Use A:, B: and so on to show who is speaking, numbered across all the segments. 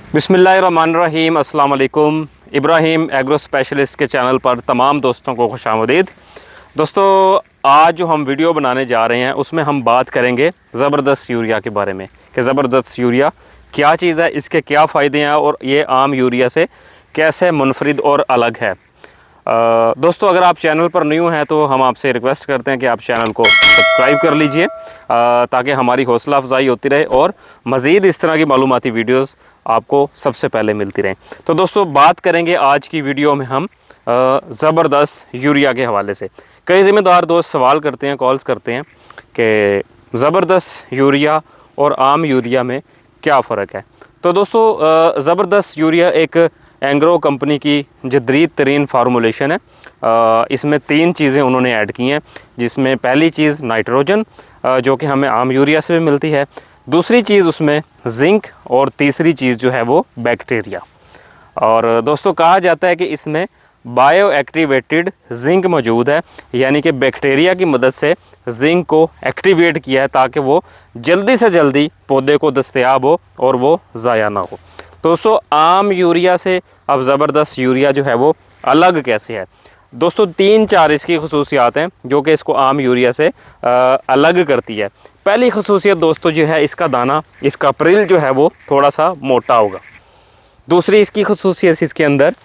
A: बिस्मिल्लाहिर्रहमानिर्रहीम, अस्सलाम वालेकुम। इब्राहिम एग्रो स्पेशलिस्ट के चैनल पर तमाम दोस्तों को खुशामदीद। दोस्तों, आज जो हम वीडियो बनाने जा रहे हैं उसमें हम बात करेंगे ज़बरदस्त यूरिया के बारे में कि ज़बरदस्त यूरिया क्या चीज़ है, इसके क्या फ़ायदे हैं और ये आम यूरिया से कैसे मुनफरिद और अलग है। दोस्तों, अगर आप चैनल पर न्यू हैं तो हम आपसे रिक्वेस्ट करते हैं कि आप चैनल को सब्सक्राइब कर लीजिए ताकि हमारी हौसला अफजाई होती रहे और मज़ीद इस तरह की मालूमाती वीडियोस आपको सबसे पहले मिलती रहें। तो दोस्तों, बात करेंगे आज की वीडियो में हम ज़बरदस्त यूरिया के हवाले से। कई ज़िम्मेदार दोस्त सवाल करते हैं, कॉल्स करते हैं कि ज़बरदस्त यूरिया और आम यूरिया में क्या फ़र्क है। तो दोस्तों, ज़बरदस्त यूरिया एक एंग्रो कंपनी की जदीद तरीन फार्मूलेशन है। इसमें 3 चीज़ें उन्होंने ऐड की हैं, जिसमें पहली चीज़ नाइट्रोजन जो कि हमें आम यूरिया से भी मिलती है, दूसरी चीज़ उसमें जिंक और तीसरी चीज़ जो है वो बैक्टीरिया। और दोस्तों, कहा जाता है कि इसमें बायो एक्टिवेटेड जिंक मौजूद है, यानी कि बैक्टीरिया की मदद से जिंक को एक्टिवेट किया है ताकि वो जल्दी से जल्दी पौधे को दस्तयाब हो और वो ज़ाया ना हो। दोस्तों, आम यूरिया से अब ज़बरदस्त यूरिया जो है वो अलग कैसे है। दोस्तों, 3-4 इसकी खसूसियात हैं जो कि इसको आम यूरिया से अलग करती है। पहली खसूसियत दोस्तों जो है, इसका दाना, इसका प्रिल जो है वो थोड़ा सा मोटा होगा। दूसरी इसकी खसूसियत, इसके अंदर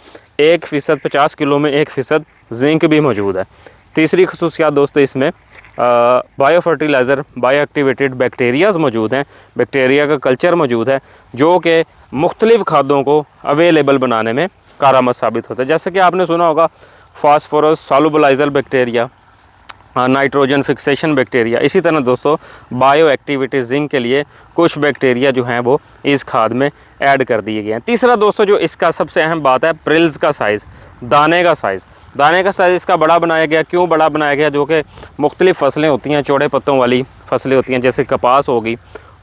A: 1% 50 किलो में 1% जिंक भी मौजूद है। तीसरी खसूसियात दोस्तों, इसमें bio fertiliser, bio activated bacterias मौजूद हैं, बैक्टीरिया का कल्चर मौजूद है जो कि मुख्तलिफ़ खादों को अवेलेबल बनाने में कारआमद साबित होता है। जैसे कि आपने सुना होगा phosphorus solubiliser bacteria, nitrogen fixation bacteria. इसी तरह दोस्तों, बायो एक्टिविटी जिंक के लिए कुछ बैक्टीरिया जो हैं वो इस खाद में ऐड कर दिए गए हैं। तीसरा दोस्तों, जो इसका सबसे अहम बात है, प्रिल्स का साइज़, दाने का साइज़। दाने का साइज़ इसका बड़ा बनाया गया। क्यों बड़ा बनाया गया? जो कि मुख्तलिफ़ फसलें होती हैं, चौड़े पत्तों वाली फसलें होती हैं, जैसे कपास होगी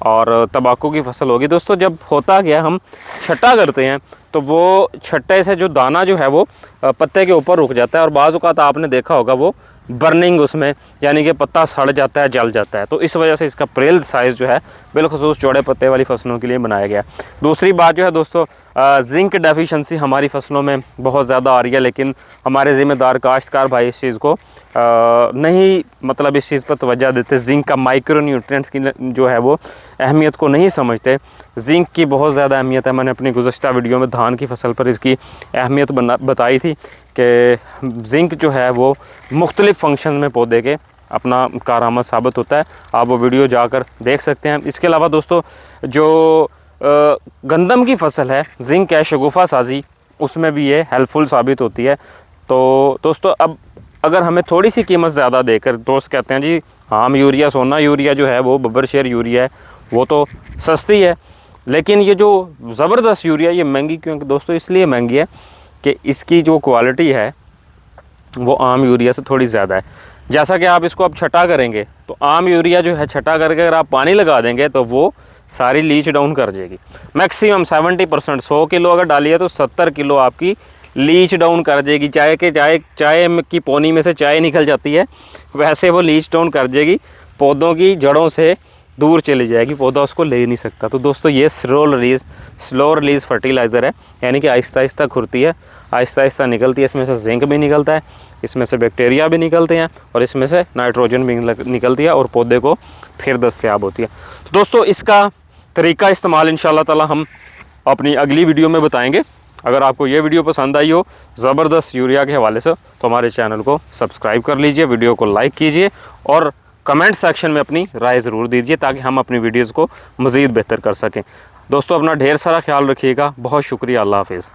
A: और तंबाकू की फसल होगी। दोस्तों, जब होता गया हम छट्टा करते हैं तो वो छट्टे से जो दाना जो है वो पत्ते के ऊपर रुक जाता है और बाज़ औक़ात आपने देखा होगा वो बर्निंग उसमें, यानी कि पत्ता सड़ जाता है, जल जाता है। तो इस वजह से इसका प्रिल साइज़ जो है बिलखुसूस चौड़े पत्ते वाली फसलों के लिए बनाया गया। दूसरी बात जो है दोस्तों, जिंक डेफिशिएंसी हमारी फसलों में बहुत ज़्यादा आ रही है, लेकिन हमारे ज़िम्मेदार काश्तकार भाई इस चीज़ को नहीं, मतलब इस चीज़ पर तवज्जो देते। जिंक का माइक्रो न्यूट्रिएंट्स की जो है वो अहमियत को नहीं समझते। जिंक की बहुत ज़्यादा अहमियत है। मैंने अपनी गुज़श्ता वीडियो में धान की फसल पर इसकी अहमियत बताई थी कि जिंक जो है वो मुख्तलिफ़ फंक्शन में पौधे के अपना कारआमद साबित होता है। आप वो वीडियो जाकर देख सकते हैं। इसके अलावा दोस्तों, जो गंदम की फसल है, जिंक है, शगुफ़ा साजी, उसमें भी ये हेल्पफुल साबित होती है। तो दोस्तों, अब अगर हमें थोड़ी सी कीमत ज़्यादा देकर दोस्त कहते हैं जी आम यूरिया, सोना यूरिया जो है वो बब्बर शेर यूरिया है, वो तो सस्ती है, लेकिन ये जो ज़बरदस्त यूरिया ये महंगी क्यों? दोस्तों, इसलिए महंगी है कि इसकी जो क्वालिटी है वो आम यूरिया से थोड़ी ज़्यादा है। जैसा कि आप इसको अब छटा करेंगे तो आम यूरिया जो है छटा करके अगर आप पानी लगा देंगे तो वो सारी लीच डाउन कर जाएगी। मैक्सिमम 70%, 100 किलो अगर डालिए तो 70 किलो आपकी लीच डाउन कर जाएगी। चाय की पौनी में से चाय निकल जाती है, वैसे वो लीच डाउन कर जाएगी, पौधों की जड़ों से दूर चली जाएगी, पौधा उसको ले नहीं सकता। तो दोस्तों, ये स्लो रिलीज़ फर्टिलाइज़र है, यानी कि आहिस्ता आहिस्ता खुरती है, आहिस्ता आहिस्ता निकलती है। इसमें से जिंक भी निकलता है, इसमें से बैक्टीरिया भी निकलते हैं और इसमें से नाइट्रोजन भी निकलती है और पौधे को फिर दस्तयाब होती है। तो दोस्तों, इसका तरीका इस्तेमाल इंशाअल्लाह ताला हम अपनी अगली वीडियो में बताएंगे। अगर आपको ये वीडियो पसंद आई हो ज़बरदस्त यूरिया के हवाले से तो हमारे चैनल को सब्सक्राइब कर लीजिए, वीडियो को लाइक कीजिए और कमेंट सेक्शन में अपनी राय ज़रूर दीजिए ताकि हम अपनी वीडियोज़ को मज़ीद बेहतर कर सकें। दोस्तों, अपना ढेर सारा ख्याल रखिएगा। बहुत शुक्रिया। अल्लाह हाफ़िज़।